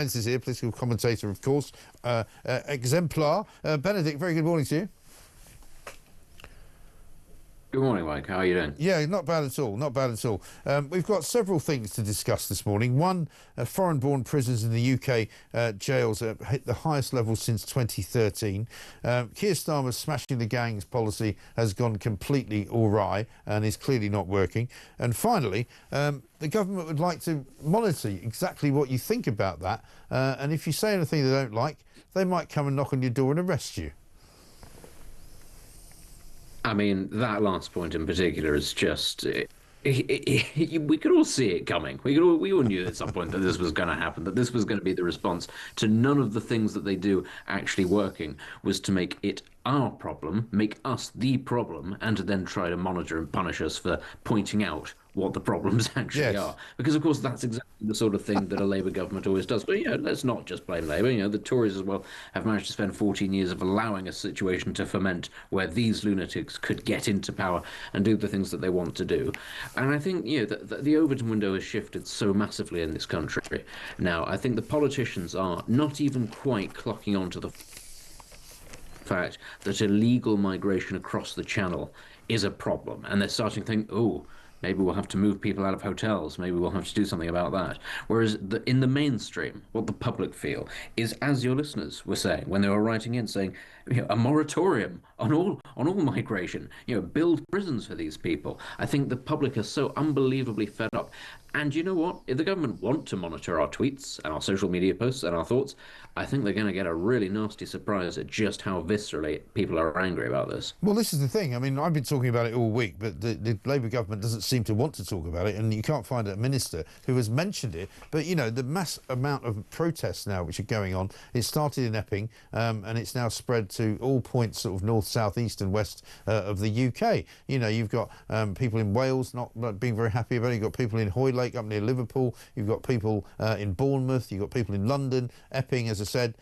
Spence is here, political commentator, of course, exemplar. Benedict, very good morning to you. Good morning, Mike. How are you doing? Yeah, not bad at all, not bad at all. We've got several things to discuss this morning. One, foreign-born prisoners in the UK jails hit the highest level since 2013. Keir Starmer's smashing the gangs policy has gone completely awry and is clearly not working. And finally, the government would like to monitor exactly what you think about that. And if you say anything they don't like, they might come and knock on your door and arrest you. I mean, that last point in particular is just... we could all see it coming. We all knew at some point that this was going to happen, that this was going to be the response to none of the things that they do actually working, was to make it our problem, make us the problem, and to then try to monitor and punish us for pointing out what the problems actually are. Because, of course, that's exactly the sort of thing that a Labour government always does. But, let's not just blame Labour. The Tories as well have managed to spend 14 years of allowing a situation to ferment where these lunatics could get into power and do the things that they want to do. And I think, the Overton window has shifted so massively in this country. Now, I think the politicians are not even quite clocking on to the fact that illegal migration across the Channel is a problem. And they're starting to think, maybe we'll have to move people out of hotels. Maybe we'll have to do something about that. Whereas in the mainstream, what the public feel is, as your listeners were saying when they were writing in, saying a moratorium on all migration. Build prisons for these people. I think the public are so unbelievably fed up. And you know what? If the government want to monitor our tweets and our social media posts and our thoughts, I think they're going to get a really nasty surprise at just how viscerally people are angry about this. Well, this is the thing. I mean, I've been talking about it all week, but the Labour government doesn't seem to want to talk about it, and you can't find a minister who has mentioned it. But, the mass amount of protests now which are going on, it started in Epping, and it's now spread to all points, sort of north, south, east and west of the UK. You've got people in Wales not being very happy about it. You've got people in Hoylake up near Liverpool. You've got people in Bournemouth. You've got people in London, Epping, as I said,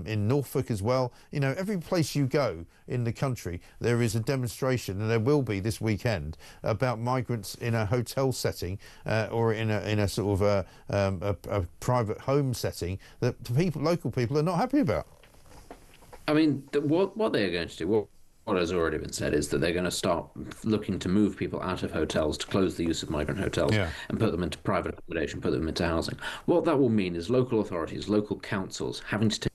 in Norfolk as well. Every place you go in the country, there is a demonstration, and there will be this weekend, about migrants in a hotel setting or in a sort of a private home setting that local people are not happy about. I mean, what they're going to do, what has already been said, is that they're going to start looking to move people out of hotels, to close the use of migrant hotels, and put them into private accommodation, put them into housing. What that will mean is local authorities, local councils having to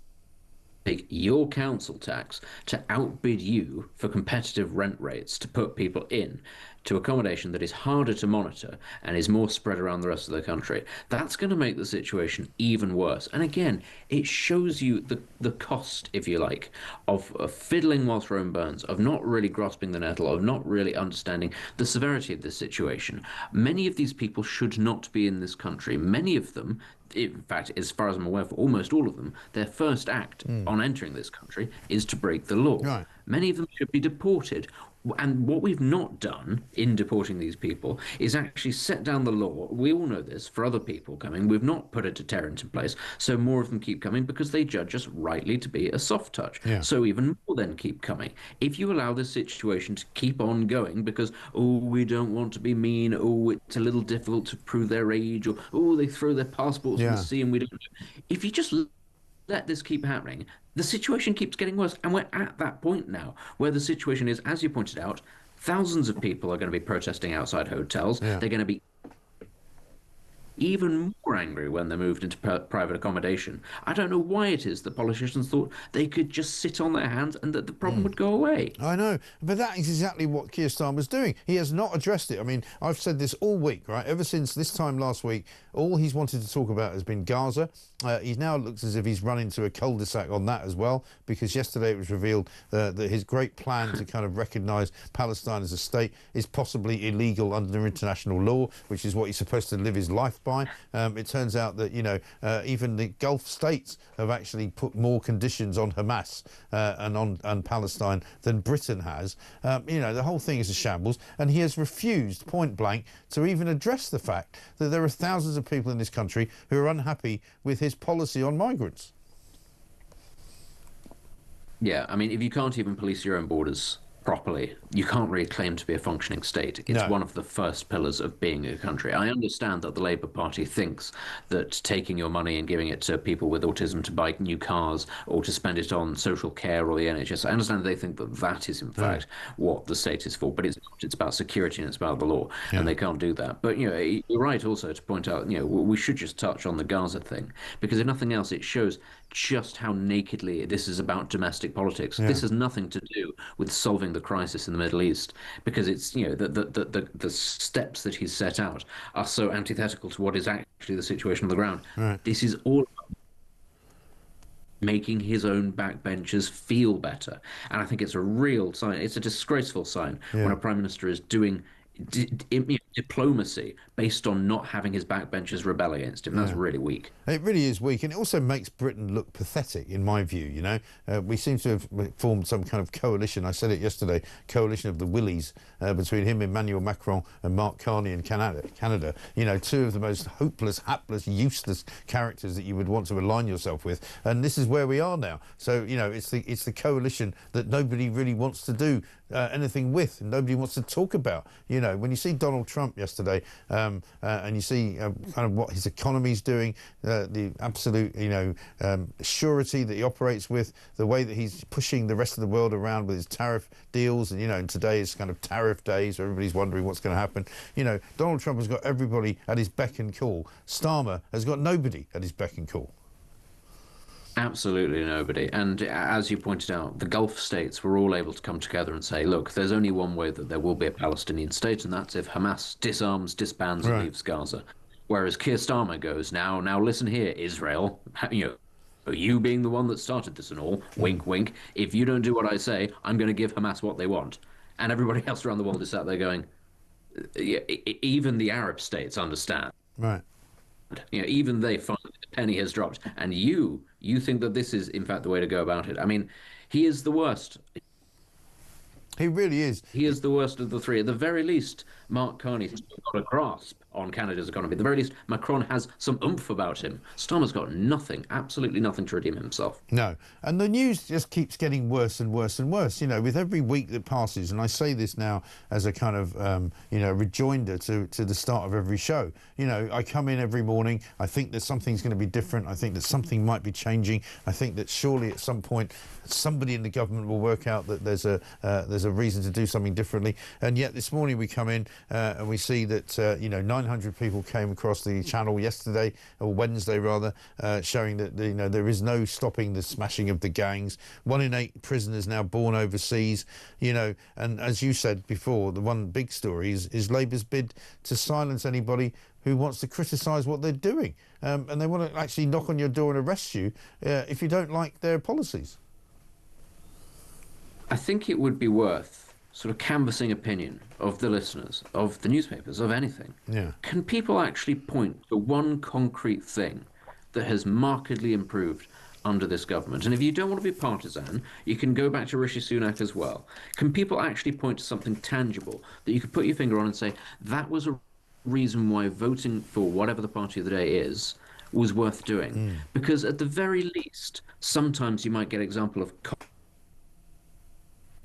take your council tax to outbid you for competitive rent rates to put people in to accommodation that is harder to monitor and is more spread around the rest of the country. That's going to make the situation even worse. And again, it shows you the cost, if you like, of fiddling whilst Rome burns, of not really grasping the nettle, of not really understanding the severity of this situation. Many of these people should not be in this country. Many of them, in fact, as far as I'm aware, for almost all of them, their first act on entering this country is to break the law. Right. Many of them should be deported. And what we've not done in deporting these people is actually set down the law. We all know this for other people coming. We've not put a deterrent in place. So more of them keep coming because they judge us rightly to be a soft touch. Yeah. So even more then keep coming. If you allow this situation to keep on going because, we don't want to be mean, it's a little difficult to prove their age, or they throw their passports in the sea and we don't know. If you just let this keep happening, the situation keeps getting worse. And we're at that point now where the situation is, as you pointed out, thousands of people are going to be protesting outside hotels. Yeah. They're going to be even more angry when they're moved into private accommodation. I don't know why it is that politicians thought they could just sit on their hands and that the problem would go away. I know, but that is exactly what Keir Starmer's doing. He has not addressed it. I mean, I've said this all week, right? Ever since this time last week, all he's wanted to talk about has been Gaza. He now looks as if he's run into a cul-de-sac on that as well, because yesterday it was revealed that his great plan to kind of recognise Palestine as a state is possibly illegal under international law, which is what he's supposed to live his life by. It turns out that, even the Gulf states have actually put more conditions on Hamas and on Palestine than Britain has. The whole thing is a shambles, and he has refused point blank to even address the fact that there are thousands of people in this country who are unhappy with his policy on migrants. Yeah, I mean, if you can't even police your own borders, properly, you can't really claim to be a functioning state. It's No. one of the first pillars of being a country. I understand that the Labour Party thinks that taking your money and giving it to people with autism to buy new cars or to spend it on social care or the NHS, I understand they think that that is in fact what the state is for, but it's not. It's about security and it's about the law, and they can't do that. But you're right also to point out, we should just touch on the Gaza thing, because if nothing else, it shows just how nakedly this is about domestic politics. This has nothing to do with solving the crisis in the Middle East, because it's the steps that he's set out are so antithetical to what is actually the situation on the ground. This is all about making his own backbenchers feel better, and I think it's a real sign. It's a disgraceful sign when a prime minister is doing diplomacy based on not having his backbenchers rebel against him. That's really weak. It really is weak, and it also makes Britain look pathetic, in my view. We seem to have formed some kind of coalition. I said it yesterday, coalition of the Willies, between him, Emmanuel Macron, and Mark Carney in Canada. Two of the most hopeless, hapless, useless characters that you would want to align yourself with, and this is where we are now. So it's the coalition that nobody really wants to do anything with, and nobody wants to talk about. When you see Donald Trump yesterday, and you see kind of what his economy's doing, the absolute surety that he operates with, the way that he's pushing the rest of the world around with his tariff deals, and today is kind of tariff day, so everybody's wondering what's going to happen. Donald Trump has got everybody at his beck and call. Starmer has got nobody at his beck and call. Absolutely nobody. And as you pointed out, the Gulf states were all able to come together and say, look, there's only one way that there will be a Palestinian state, and that's if Hamas disarms, disbands, and leaves Gaza. Whereas Keir Starmer goes, now listen here, Israel, you being the one that started this and all, wink, wink, if you don't do what I say, I'm going to give Hamas what they want. And everybody else around the world is sat there going, even the Arab states understand. Right. Even they find that the penny has dropped, and you think that this is in fact the way to go about it. I mean, he is the worst. He really is. He is the worst of the three. At the very least, Mark Carney's got a grasp on Canada's economy. At the very least, Macron has some oomph about him. Starmer's got nothing, absolutely nothing to redeem himself. No. And the news just keeps getting worse and worse and worse, with every week that passes. And I say this now as a kind of, rejoinder to the start of every show. I come in every morning. I think that something's going to be different. I think that something might be changing. I think that surely at some point somebody in the government will work out that there's a reason to do something differently. And yet this morning we come in and we see that, 900 people came across the channel yesterday, or Wednesday rather, showing that there is no stopping the smashing of the gangs. 1 in 8 prisoners now born overseas, and as you said before, the one big story is Labour's bid to silence anybody who wants to criticise what they're doing, and they want to actually knock on your door and arrest you if you don't like their policies. I think it would be worth sort of canvassing opinion of the listeners, of the newspapers, of anything. Yeah. Can people actually point to one concrete thing that has markedly improved under this government? And if you don't want to be partisan, you can go back to Rishi Sunak as well. Can people actually point to something tangible that you could put your finger on and say, that was a reason why voting for whatever the party of the day is was worth doing? Because at the very least, sometimes you might get an example of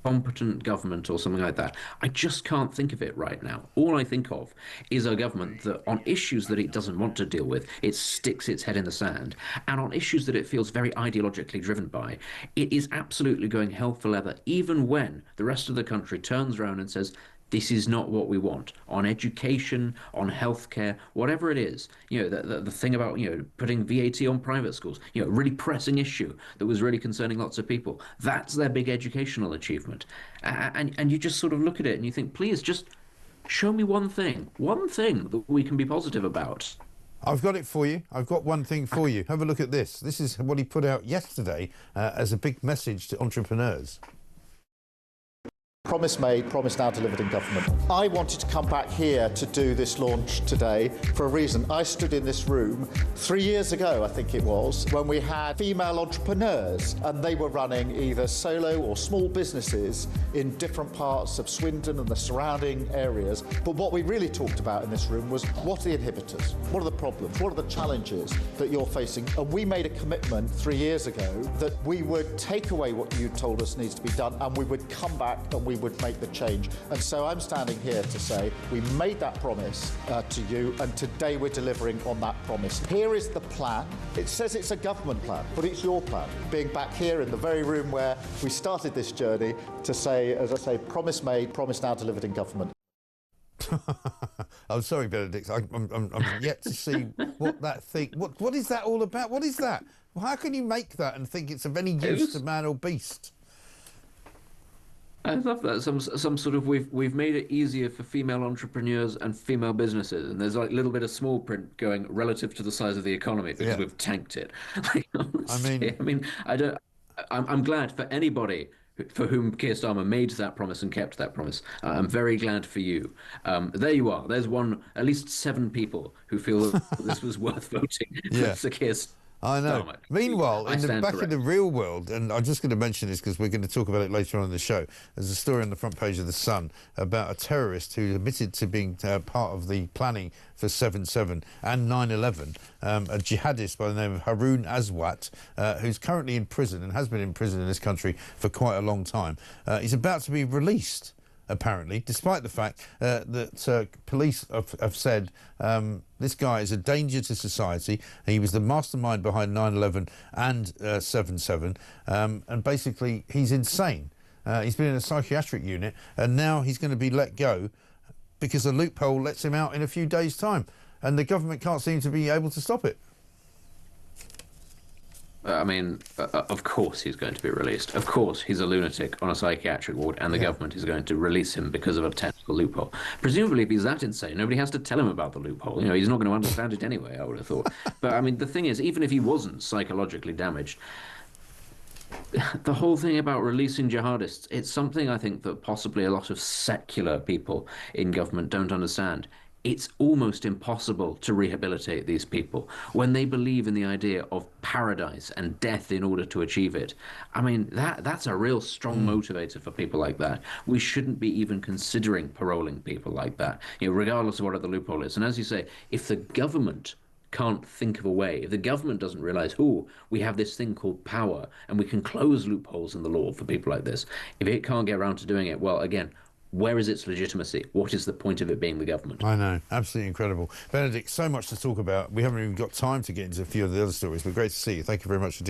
competent government or something like that. I just can't think of it right now. All I think of is a government that on issues that it doesn't want to deal with, it sticks its head in the sand. And on issues that it feels very ideologically driven by, it is absolutely going hell for leather, even when the rest of the country turns around and says, this is not what we want. On education, on healthcare, whatever it is, the thing about, putting VAT on private schools, really pressing issue that was really concerning lots of people. That's their big educational achievement. And you just sort of look at it and you think, please just show me one thing that we can be positive about. I've got it for you. I've got one thing for you. Have a look at this. This is what he put out yesterday as a big message to entrepreneurs. Promise made, promise now delivered in government. I wanted to come back here to do this launch today for a reason. I stood in this room 3 years ago, I think it was, when we had female entrepreneurs and they were running either solo or small businesses in different parts of Swindon and the surrounding areas. But what we really talked about in this room was, what are the inhibitors? What are the problems? What are the challenges that you're facing? And we made a commitment 3 years ago that we would take away what you told us needs to be done, and we would come back and we we would make the change. And so I'm standing here to say we made that promise to you, and today we're delivering on that promise. Here is the plan. It says it's a government plan, but it's your plan. Being back here in the very room where we started this journey to say, as I say, promise made, promise now delivered in government. I'm sorry, Benedict. I'm yet to see what that thing. What is that all about? What is that? Well, how can you make that and think it's of any use to man or beast? I love that. Some sort of we've made it easier for female entrepreneurs and female businesses, and there's like a little bit of small print going relative to the size of the economy because we've tanked it. Like, honestly, I'm glad for anybody for whom Keir Starmer made that promise and kept that promise. I'm very glad for you. There you are. There's at least 7 people who feel that this was worth voting for Keir Starmer. I know. Meanwhile, back in the real world, and I'm just going to mention this because we're going to talk about it later on in the show, there's a story on the front page of The Sun about a terrorist who admitted to being part of the planning for 7/7 and 9/11, a jihadist by the name of Haroon Aswat, who's currently in prison and has been in prison in this country for quite a long time. He's about to be released, apparently, despite the fact that police have said this guy is a danger to society. He was the mastermind behind 9/11 and 7/7, and basically he's insane. He's been in a psychiatric unit, and now he's going to be let go because a loophole lets him out in a few days' time, and the government can't seem to be able to stop it. I mean, of course he's going to be released. Of course he's a lunatic on a psychiatric ward, and the government is going to release him because of a technical loophole. Presumably, if he's that insane, nobody has to tell him about the loophole. You know, he's not going to understand it anyway, I would have thought. But, I mean, the thing is, even if he wasn't psychologically damaged, the whole thing about releasing jihadists, it's something I think that possibly a lot of secular people in government don't understand. It's almost impossible to rehabilitate these people when they believe in the idea of paradise and death in order to achieve it. I mean, that's a real strong motivator for people like that. We shouldn't be even considering paroling people like that, you know, regardless of what the loophole is. And as you say, if the government can't think of a way, if the government doesn't realize, oh, we have this thing called power and we can close loopholes in the law for people like this, if it can't get around to doing it, well, again, where is its legitimacy? What is the point of it being the government? I know. Absolutely incredible. Benedict, so much to talk about. We haven't even got time to get into a few of the other stories, but great to see you. Thank you very much for